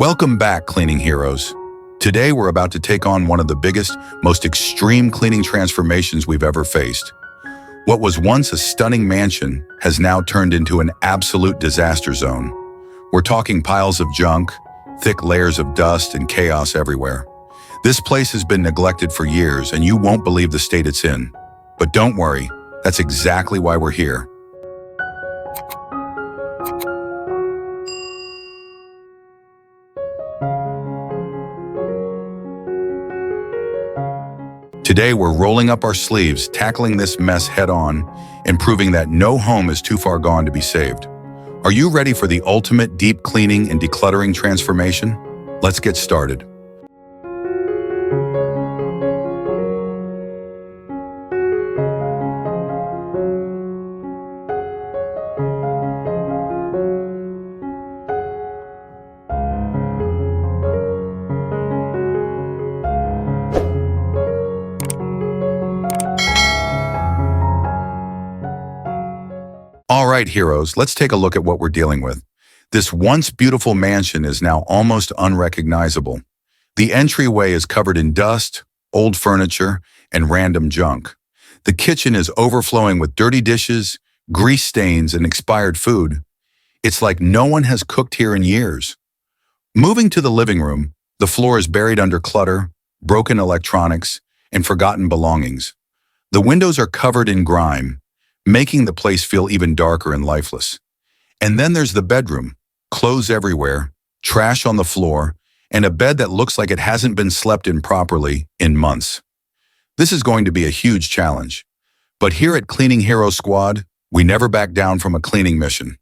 Welcome back, cleaning heroes. Today we're about to take on one of the biggest, most extreme cleaning transformations we've ever faced. What was once a stunning mansion has now turned into an absolute disaster zone. We're talking piles of junk, thick layers of dust, and chaos everywhere. This place has been neglected for years, and you won't believe the state it's in. But don't worry, that's exactly why we're here. Today, we're rolling up our sleeves, tackling this mess head-on, and proving that no home is too far gone to be saved. Are you ready for the ultimate deep cleaning and decluttering transformation? Let's get started. All right, heroes, let's take a look at what we're dealing with. This once beautiful mansion is now almost unrecognizable. The entryway is covered in dust, old furniture, and random junk. The kitchen is overflowing with dirty dishes, grease stains, and expired food. It's like no one has cooked here in years. Moving to the living room, the floor is buried under clutter, broken electronics, and forgotten belongings. The windows are covered in grime, making the place feel even darker and lifeless. And then there's the bedroom, clothes everywhere, trash on the floor, and a bed that looks like it hasn't been slept in properly in months. This is going to be a huge challenge. But here at Cleaning Hero Squad, we never back down from a cleaning mission.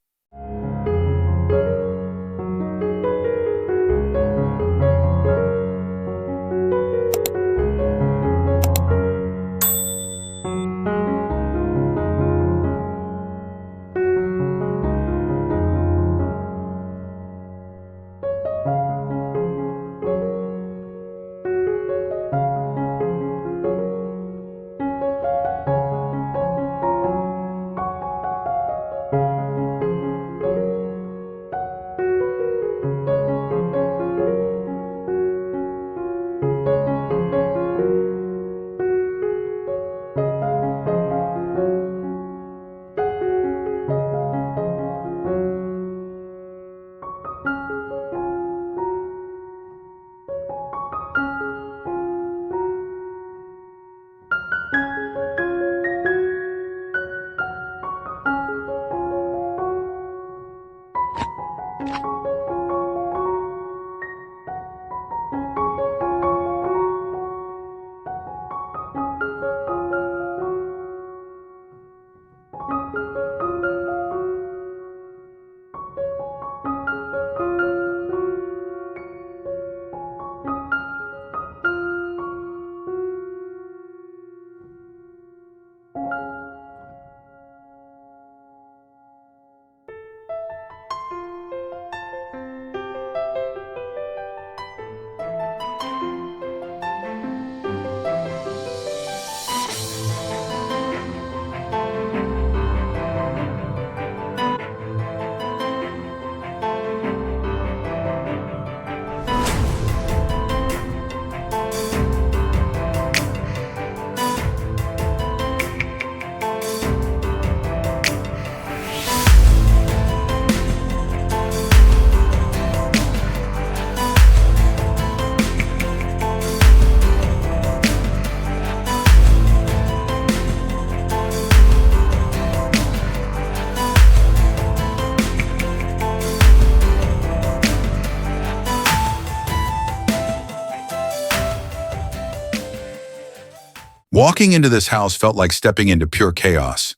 Walking into this house felt like stepping into pure chaos.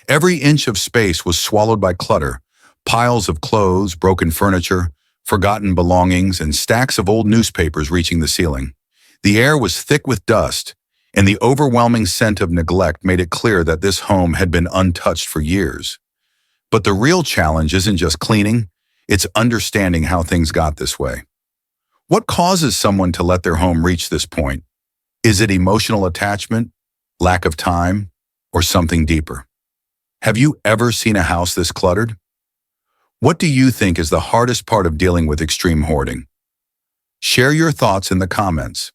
Every inch of space was swallowed by clutter, piles of clothes, broken furniture, forgotten belongings, and stacks of old newspapers reaching the ceiling. The air was thick with dust, and the overwhelming scent of neglect made it clear that this home had been untouched for years. But the real challenge isn't just cleaning, it's understanding how things got this way. What causes someone to let their home reach this point? Is it emotional attachment, lack of time, or something deeper? Have you ever seen a house this cluttered? What do you think is the hardest part of dealing with extreme hoarding? Share your thoughts in the comments.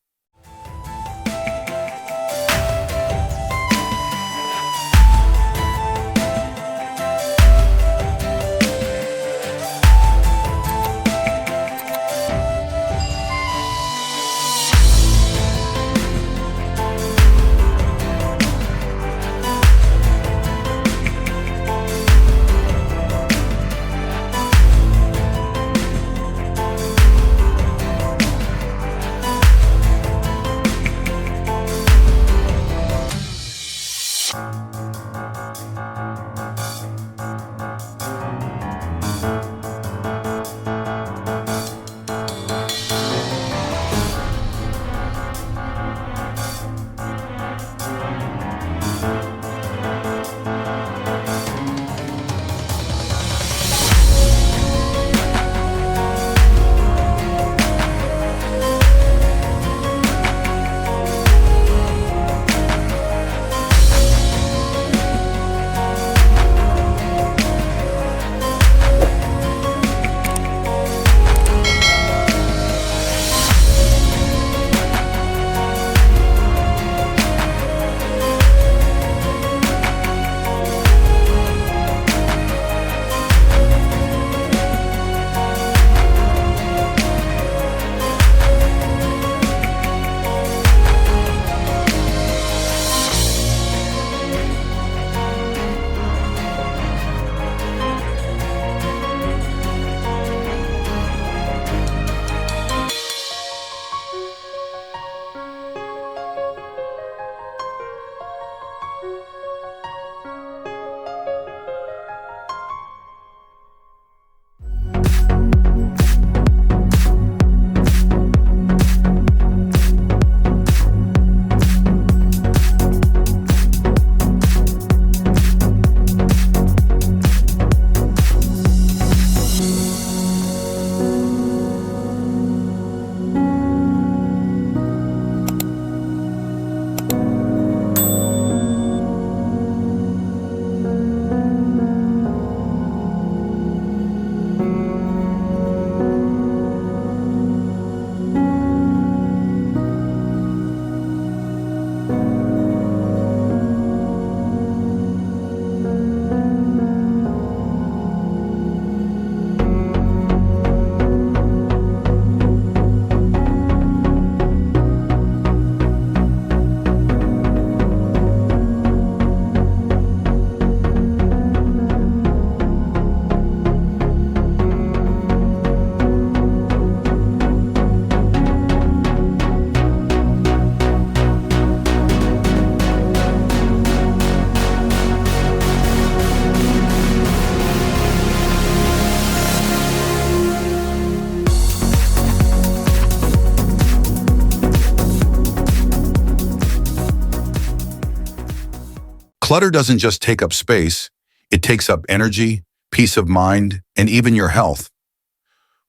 Clutter doesn't just take up space, it takes up energy, peace of mind, and even your health.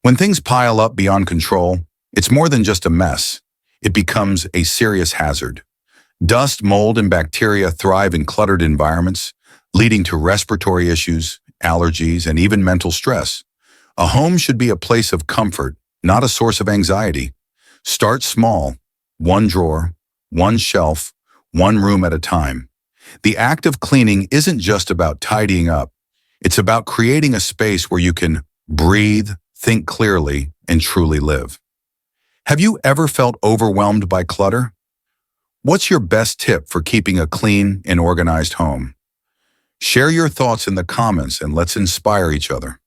When things pile up beyond control, it's more than just a mess. It becomes a serious hazard. Dust, mold, and bacteria thrive in cluttered environments, leading to respiratory issues, allergies, and even mental stress. A home should be a place of comfort, not a source of anxiety. Start small, one drawer, one shelf, one room at a time. The act of cleaning isn't just about tidying up. It's about creating a space where you can breathe, think clearly, and truly live. Have you ever felt overwhelmed by clutter? What's your best tip for keeping a clean and organized home? Share your thoughts in the comments and let's inspire each other.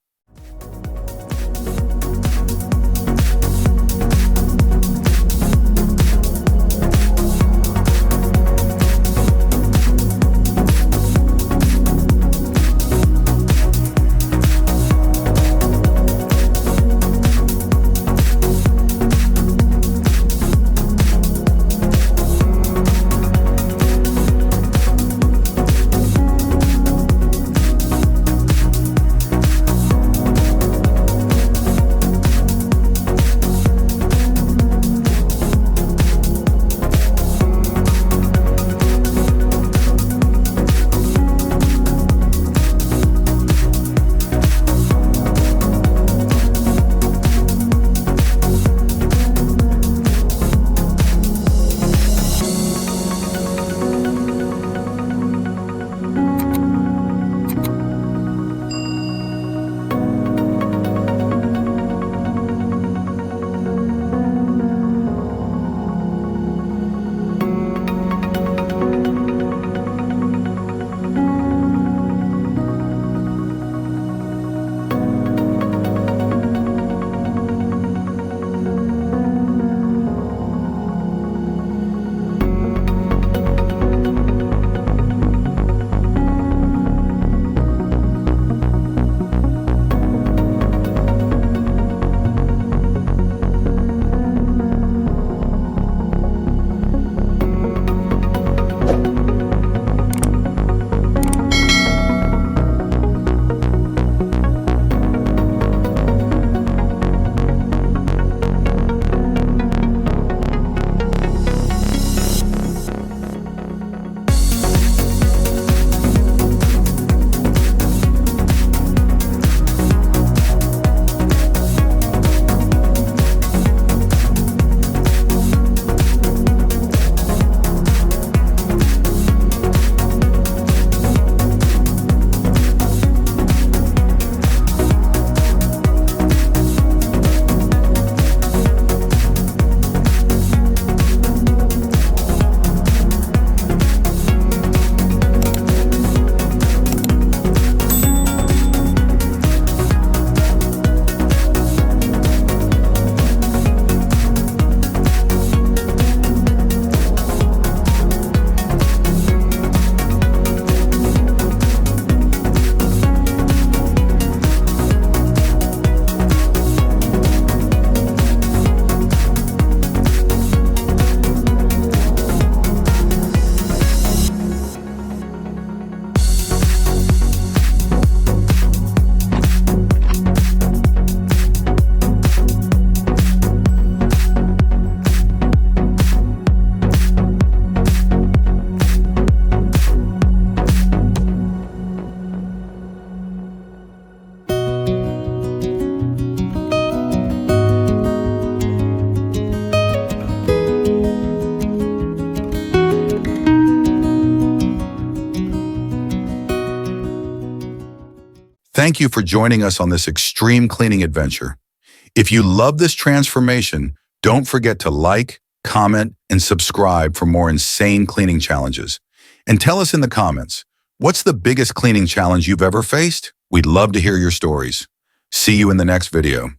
Thank you for joining us on this extreme cleaning adventure. If you love this transformation, don't forget to like, comment, and subscribe for more insane cleaning challenges. And tell us in the comments, what's the biggest cleaning challenge you've ever faced? We'd love to hear your stories. See you in the next video.